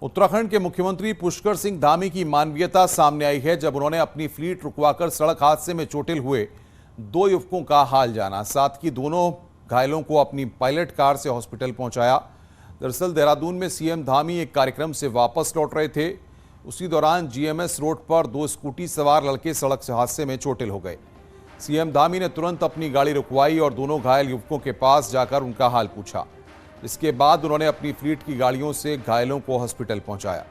उत्तराखंड के मुख्यमंत्री पुष्कर सिंह धामी की मानवीयता सामने आई है जब उन्होंने अपनी फ्लीट रुकवाकर सड़क हादसे में चोटिल हुए 2 युवकों का हाल जाना, साथ ही दोनों घायलों को अपनी पायलट कार से हॉस्पिटल पहुंचाया। दरअसल देहरादून में सीएम धामी एक कार्यक्रम से वापस लौट रहे थे। उसी दौरान जीएमएस रोड पर 2 स्कूटी सवार लड़के सड़क हादसे में चोटिल हो गए। सीएम धामी ने तुरंत अपनी गाड़ी रुकवाई और दोनों घायल युवकों के पास जाकर उनका हाल पूछा। इसके बाद उन्होंने अपनी फ्लीट की गाड़ियों से घायलों को हॉस्पिटल पहुंचाया।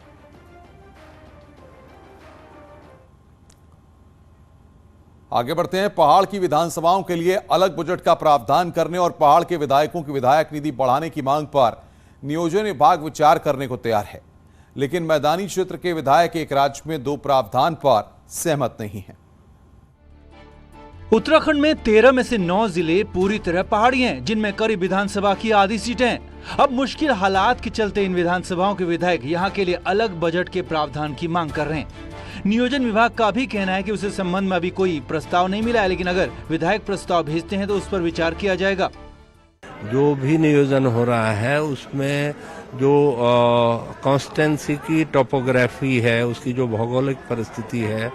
आगे बढ़ते हैं। पहाड़ की विधानसभाओं के लिए अलग बजट का प्रावधान करने और पहाड़ के विधायकों की विधायक निधि बढ़ाने की मांग पर नियोजन विभाग विचार करने को तैयार है, लेकिन मैदानी क्षेत्र के विधायक एक राज्य में 2 प्रावधान पर सहमत नहीं हैं। उत्तराखंड में 13 में से 9 जिले पूरी तरह पहाड़ी हैं, जिनमें करीब विधानसभा की आधी सीटें हैं। अब मुश्किल हालात के चलते इन विधानसभाओं के विधायक यहां के लिए अलग बजट के प्रावधान की मांग कर रहे हैं। नियोजन विभाग का भी कहना है कि उसे संबंध में अभी कोई प्रस्ताव नहीं मिला है, लेकिन अगर विधायक प्रस्ताव भेजते हैं तो उस पर विचार किया जाएगा। जो भी नियोजन हो रहा है उसमें जो कॉन्स्टेंसी की टोपोग्राफी है, उसकी जो भौगोलिक परिस्थिति है,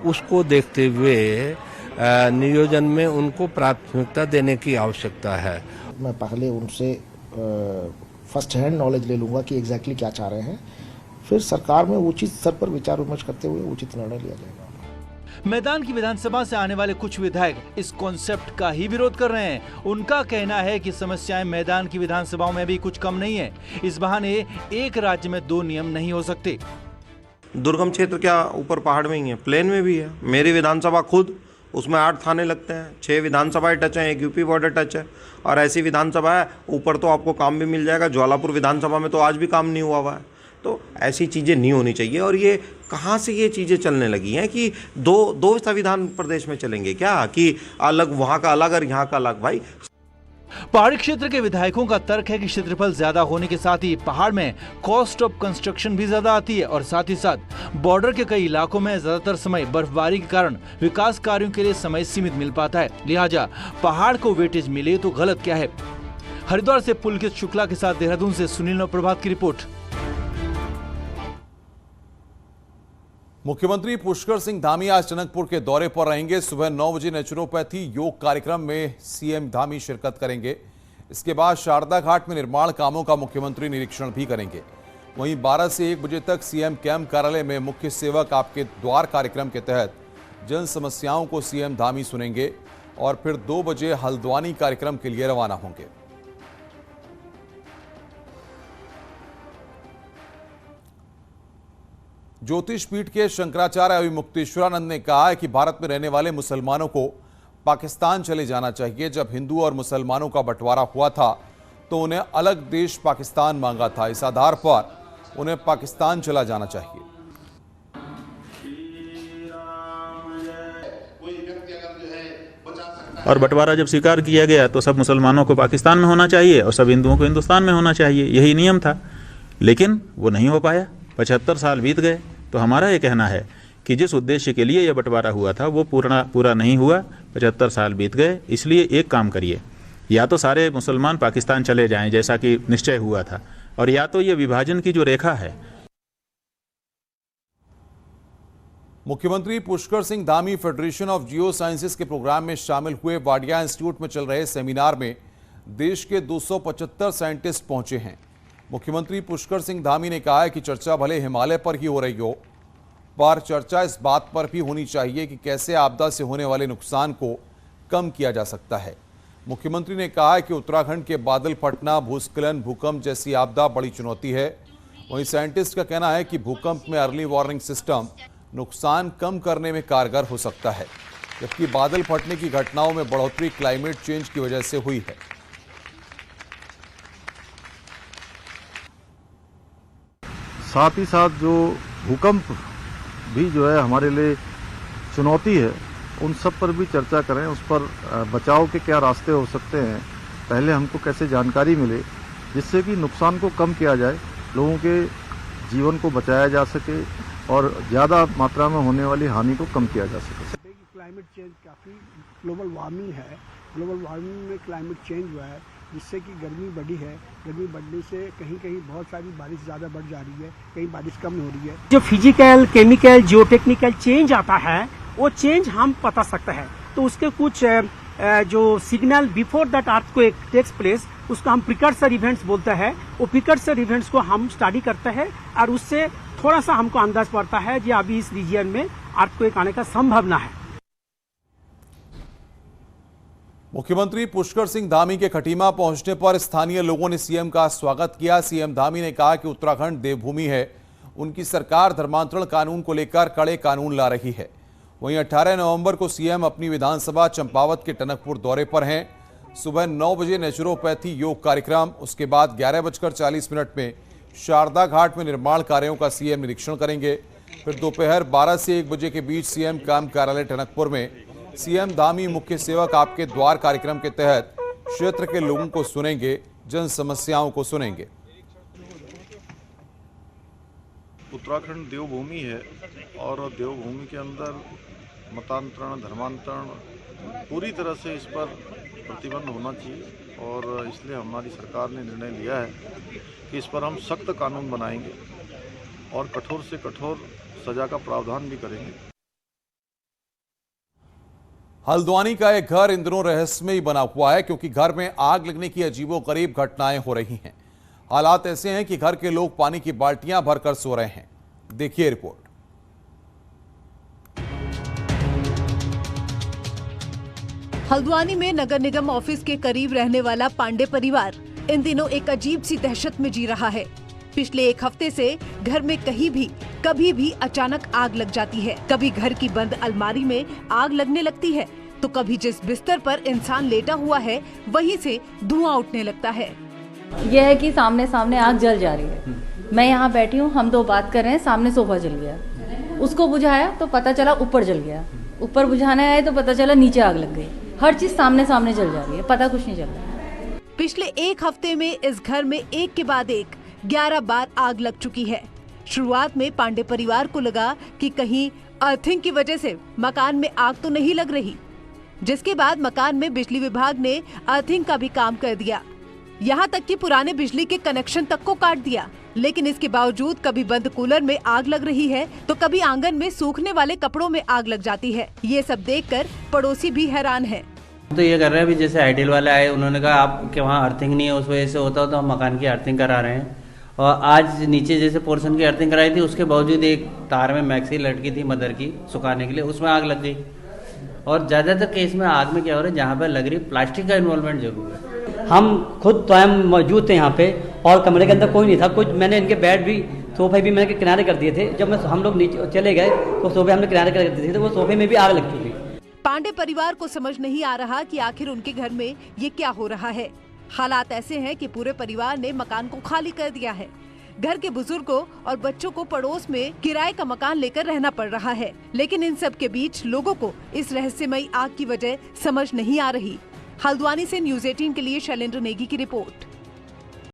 उसको देखते हुए नियोजन में उनको प्राथमिकता देने की आवश्यकता है। मैं पहले उनसे फर्स्ट हैंड नॉलेज ले लूंगा कि एग्जैक्टली क्या चाह रहे हैं, फिर सरकार में उचित स्तर पर विचार विमर्श करते हुए उचित निर्णय लिया जाएगा। मैदान की विधानसभा से आने वाले कुछ विधायक इस कॉन्सेप्ट का ही विरोध कर रहे हैं। उनका कहना है कि समस्याएं मैदान की विधानसभाओं में भी कुछ कम नहीं है। इस बहाने एक राज्य में 2 नियम नहीं हो सकते। दुर्गम क्षेत्र क्या ऊपर पहाड़ में ही है, प्लेन में भी है। मेरी विधानसभा खुद, उसमें 8 थाने लगते हैं, 6 विधानसभाएं टच हैं, 1 यूपी बॉर्डर टच है, और ऐसी विधानसभा है ऊपर तो आपको काम भी मिल जाएगा। ज्वालापुर विधानसभा में तो आज भी काम नहीं हुआ है। तो ऐसी चीज़ें नहीं होनी चाहिए। और ये कहाँ से ये चीज़ें चलने लगी हैं कि दो संविधान प्रदेश में चलेंगे क्या, कि अलग वहाँ का अलग और यहाँ का अलग। भाई, पहाड़ी क्षेत्र के विधायकों का तर्क है कि क्षेत्रफल ज्यादा होने के साथ ही पहाड़ में कॉस्ट ऑफ कंस्ट्रक्शन भी ज्यादा आती है, और साथ ही साथ बॉर्डर के कई इलाकों में ज्यादातर समय बर्फबारी के कारण विकास कार्यों के लिए समय सीमित मिल पाता है। लिहाजा पहाड़ को वेटेज मिले तो गलत क्या है। हरिद्वार से पुलकित शुक्ला के साथ देहरादून से सुनील और प्रभात की रिपोर्ट। मुख्यमंत्री पुष्कर सिंह धामी आज टनकपुर के दौरे पर रहेंगे। सुबह 9 बजे नेचुरोपैथी योग कार्यक्रम में सीएम धामी शिरकत करेंगे। इसके बाद शारदा घाट में निर्माण कामों का मुख्यमंत्री निरीक्षण भी करेंगे। वहीं 12 से 1 बजे तक सीएम कैंप कार्यालय में मुख्य सेवक आपके द्वार कार्यक्रम के तहत जन समस्याओं को सीएम धामी सुनेंगे और फिर 2 बजे हल्द्वानी कार्यक्रम के लिए रवाना होंगे। ज्योतिष पीठ के शंकराचार्य अभिमुक्तेश्वरानंद ने कहा है कि भारत में रहने वाले मुसलमानों को पाकिस्तान चले जाना चाहिए। जब हिंदू और मुसलमानों का बंटवारा हुआ था तो उन्हें अलग देश पाकिस्तान मांगा था। इस आधार पर उन्हें पाकिस्तान चला जाना चाहिए। और बंटवारा जब स्वीकार किया गया तो सब मुसलमानों को पाकिस्तान में होना चाहिए और सब हिंदुओं को हिंदुस्तान में होना चाहिए, यही नियम था। लेकिन वो नहीं हो पाया। 75 साल बीत गए। तो हमारा ये कहना है कि जिस उद्देश्य के लिए यह बंटवारा हुआ था वो पूरा नहीं हुआ। 75 साल बीत गए। इसलिए एक काम करिए, या तो सारे मुसलमान पाकिस्तान चले जाएं जैसा कि निश्चय हुआ था, और या तो ये विभाजन की जो रेखा है। मुख्यमंत्री Pushkar Singh Dhami federation of Jio sciences के प्रोग्राम में शामिल हुए। वाडिया इंस्टीट्यूट में चल रहे सेमिनार में देश के 275 साइंटिस्ट पहुंचे हैं। मुख्यमंत्री पुष्कर सिंह धामी ने कहा है कि चर्चा भले हिमालय पर ही हो रही हो, पर चर्चा इस बात पर भी होनी चाहिए कि कैसे आपदा से होने वाले नुकसान को कम किया जा सकता है। मुख्यमंत्री ने कहा है कि उत्तराखंड के बादल फटना, भूस्खलन, भूकंप जैसी आपदा बड़ी चुनौती है। वहीं साइंटिस्ट का कहना है कि भूकंप में अर्ली वार्निंग सिस्टम नुकसान कम करने में कारगर हो सकता है, जबकि बादल फटने की घटनाओं में बढ़ोतरी क्लाइमेट चेंज की वजह से हुई है। साथ ही साथ जो भूकंप भी जो है हमारे लिए चुनौती है, उन सब पर भी चर्चा करें। उस पर बचाव के क्या रास्ते हो सकते हैं, पहले हमको कैसे जानकारी मिले जिससे कि नुकसान को कम किया जाए, लोगों के जीवन को बचाया जा सके और ज़्यादा मात्रा में होने वाली हानि को कम किया जा सके। क्लाइमेट चेंज काफ़ी ग्लोबल वार्मिंग है। ग्लोबल वार्मिंग में क्लाइमेट चेंज हुआ है, जिससे कि गर्मी बढ़ी है। गर्मी बढ़ने से कहीं कहीं बहुत सारी बारिश ज़्यादा बढ़ जा रही है, कहीं बारिश कम हो रही है। जो फिजिकल, केमिकल, जियोटेक्निकल चेंज आता है वो चेंज हम पता सकते हैं। तो उसके कुछ जो signal before that earthquake takes place उसको हम प्रिकर्सर इवेंट्स बोलते हैं। वो प्रिकर्सर इवेंट्स को हम स्टडी करते हैं और उससे थोड़ा सा हमको अंदाज पड़ता है कि अभी इस रीजन में अर्थक्वेक आने का संभावना है। मुख्यमंत्री पुष्कर सिंह धामी के खटीमा पहुंचने पर स्थानीय लोगों ने सीएम का स्वागत किया। सीएम धामी ने कहा कि उत्तराखंड देवभूमि है, उनकी सरकार धर्मांतरण कानून को लेकर कड़े कानून ला रही है। वहीं 18 नवंबर को सीएम अपनी विधानसभा चंपावत के टनकपुर दौरे पर हैं। सुबह 9 बजे नेचुरोपैथी योग कार्यक्रम, उसके बाद 11:40 में शारदा घाट में निर्माण कार्यों का सीएम निरीक्षण करेंगे। फिर दोपहर 12 से 1 बजे के बीच सीएम कैंप कार्यालय टनकपुर में सीएम धामी मुख्य सेवक आपके द्वार कार्यक्रम के तहत क्षेत्र के लोगों को सुनेंगे, जन समस्याओं को सुनेंगे। उत्तराखंड देवभूमि है और देवभूमि के अंदर मतांतरण, धर्मांतरण पूरी तरह से इस पर प्रतिबंध होना चाहिए और इसलिए हमारी सरकार ने निर्णय लिया है कि इस पर हम सख्त कानून बनाएंगे और कठोर से कठोर सजा का प्रावधान भी करेंगे। हल्द्वानी का एक घर इन दिनों रहस्यमयी बना हुआ है क्योंकि घर में आग लगने की अजीबोगरीब घटनाएं हो रही हैं। हालात ऐसे हैं कि घर के लोग पानी की बाल्टियां भरकर सो रहे हैं। देखिए रिपोर्ट। हल्द्वानी में नगर निगम ऑफिस के करीब रहने वाला पांडे परिवार इन दिनों एक अजीब सी दहशत में जी रहा है। पिछले एक हफ्ते से घर में कहीं भी कभी भी अचानक आग लग जाती है। कभी घर की बंद अलमारी में आग लगने लगती है तो कभी जिस बिस्तर पर इंसान लेटा हुआ है वहीं से धुआं उठने लगता है। यह है कि सामने सामने आग जल जा रही है। मैं यहाँ बैठी हूँ, हम दो बात कर रहे हैं, सामने सोफा जल गया। उसको बुझाया तो पता चला ऊपर जल गया, ऊपर बुझाने आए तो पता चला नीचे आग लग गई। हर चीज सामने सामने जल जा रही है, पता कुछ नहीं चल रहा। पिछले एक हफ्ते में इस घर में एक के बाद एक 11 बार आग लग चुकी है। शुरुआत में पांडे परिवार को लगा कि कहीं अर्थिंग की वजह से मकान में आग तो नहीं लग रही, जिसके बाद मकान में बिजली विभाग ने अर्थिंग का भी काम कर दिया। यहाँ तक कि पुराने बिजली के कनेक्शन तक को काट दिया। लेकिन इसके बावजूद कभी बंद कूलर में आग लग रही है तो कभी आंगन में सूखने वाले कपड़ों में आग लग जाती है। ये सब देखकर पड़ोसी भी हैरान हैं। तो ये कर रहे हैं, अभी जैसे आइडियल वाले आए, उन्होंने कहा आपके वहाँ अर्थिंग नहीं है, उस वजह से होता हो तो हम मकान की अर्थिंग करा रहे हैं। और आज नीचे जैसे पोर्शन की अर्थिंग कराई थी, उसके बावजूद एक तार में मैक्सी लटकी थी मदर की सुखाने के लिए, उसमें आग लग गई। और ज़्यादातर केस में आग में क्या हो रहा है, जहाँ पर लग रही प्लास्टिक का इन्वॉल्वमेंट जरूर है। हम खुद स्वयं मौजूद थे यहाँ पे और कमरे के अंदर कोई नहीं था। कुछ मैंने इनके बेड भी, सोफे भी मैंने किनारे कर दिए थे। जब हम लोग नीचे चले गए तो सोफे हमने किनारे कर दिए थे, तो वो सोफे में भी आग लग चुकी। पांडे परिवार को समझ नहीं आ रहा कि आखिर उनके घर में ये क्या हो रहा है। हालात ऐसे हैं कि पूरे परिवार ने मकान को खाली कर दिया है। घर के बुजुर्गों और बच्चों को पड़ोस में किराए का मकान लेकर रहना पड़ रहा है। लेकिन इन सब के बीच लोगों को इस रहस्यमयी आग की वजह समझ नहीं आ रही। हल्द्वानी से न्यूज़ 18 के लिए शैलेंद्र नेगी की रिपोर्ट।